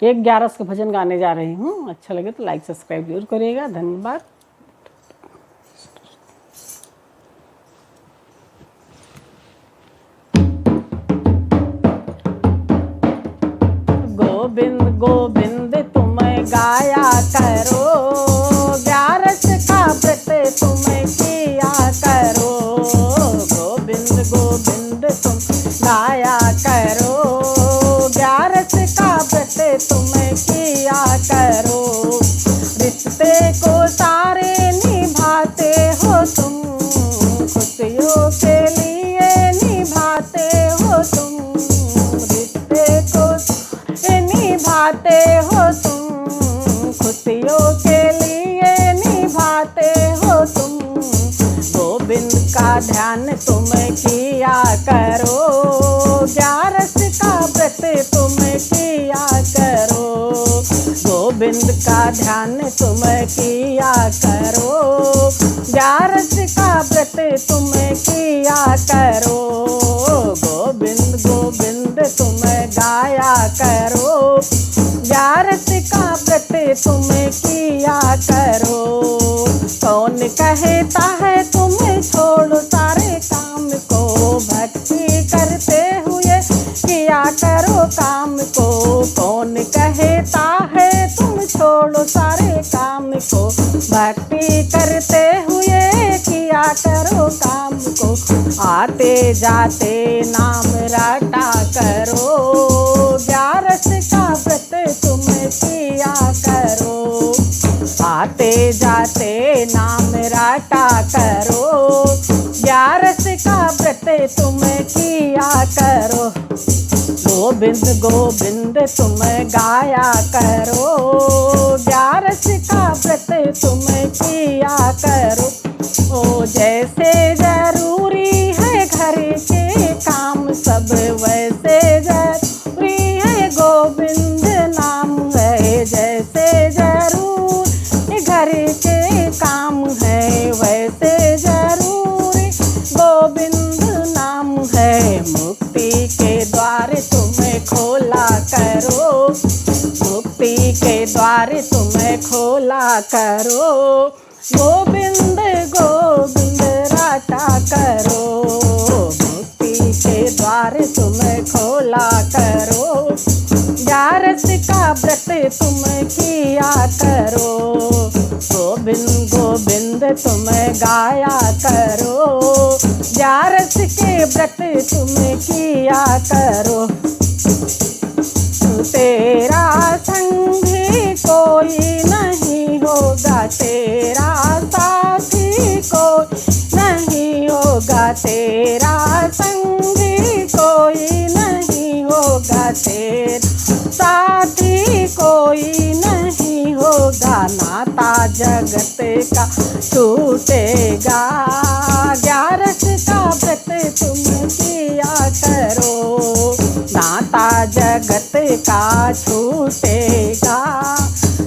एक 11 का भजन गाने जा रही हूँ। अच्छा लगे तो लाइक सब्सक्राइब जरूर करिएगा। धन्यवाद। गोविंद गोविंद तुम गाया करो, 11 का व्रत तुम किया करो। गोविंद गोविंद तुम गाया करो, 11 का व्रत तुम किया करो। रिश्ते को सारे निभाते हो तुम, खुशियों के लिए निभाते हो तुम। रिश्ते को निभाते हो तुम, खुशियों के लिए निभाते हो तुम। गोविंद का ध्यान तुम किया करो, 11 का व्रत तुम किया करो। गोविंद का ध्यान तुम किया करो, 11 का व्रत तुम किया करो। गोविंद गोविंद तुम गाया करो, 11 का व्रत तुम किया करो। कौन कहता है तुम छोड़ो सारे काम को, भक्ति करते हुए किया करो काम को। कौन कहता है तुम छोड़ो सारे काम को, भक्ति करते हुए किया करो काम को। आते जाते नाम रटा करो, 11 का व्रत तुम किया करो। आते जाते नाम रटा करो, 11 का व्रत तुम किया करो। गोविंद गोविंद तुम गाया करो, 11 का व्रत तुम किया करो। ओ जैसे जरूरी है घर के काम सब, वैसे जरूरी है गोविंद नाम है। जैसे जरूरी घर के काम है, वैसे जरूरी गोविंद नाम है। मुक्ति के द्वार तुम्हें खोला करो, मुक्ति के द्वार तुम्हें खोला करो। गोविंद गोविंद रटा करो, मुक्ति के द्वार तुम्हें खोला करो। 11 का व्रत तुम किया करो, गोविंद गोविंद तुम गाया करो। 11 के व्रत तुम किया करो। तेरा संगी कोई नहीं होगा, तेरा साथी कोई नहीं होगा। तेरा संगी कोई नहीं होगा, तेरा साथी कोई नहीं होगा। नाता जगत का टूटेगा, 11 का व्रत तुम किया करो। नाता जगत का छूटेगा,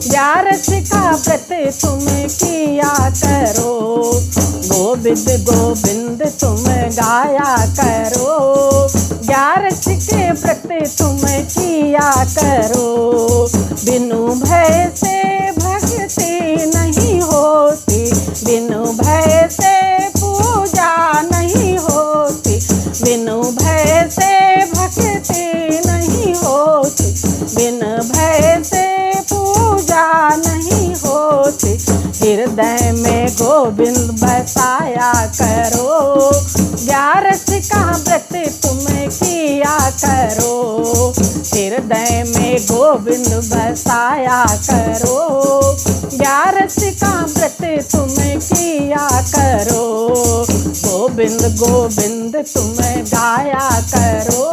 11 का व्रत तुम किया करो। गोविंद गोविंद तुम गाया करो, 11 के व्रत तुम किया करो। बिनु भय से भक्ति नहीं होती, बिनु भय से पूजा नहीं होती। बिनु भय से भक्ति नहीं होती, बिन भय से पूजा नहीं होती। हृदय में गोविंद बसाया करो, 11 का व्रत तुम किया करो। हृदय में गोविंद बसाया करो, 11 का व्रत तुम किया करो। गोविंद गोविंद तुम गाया करो,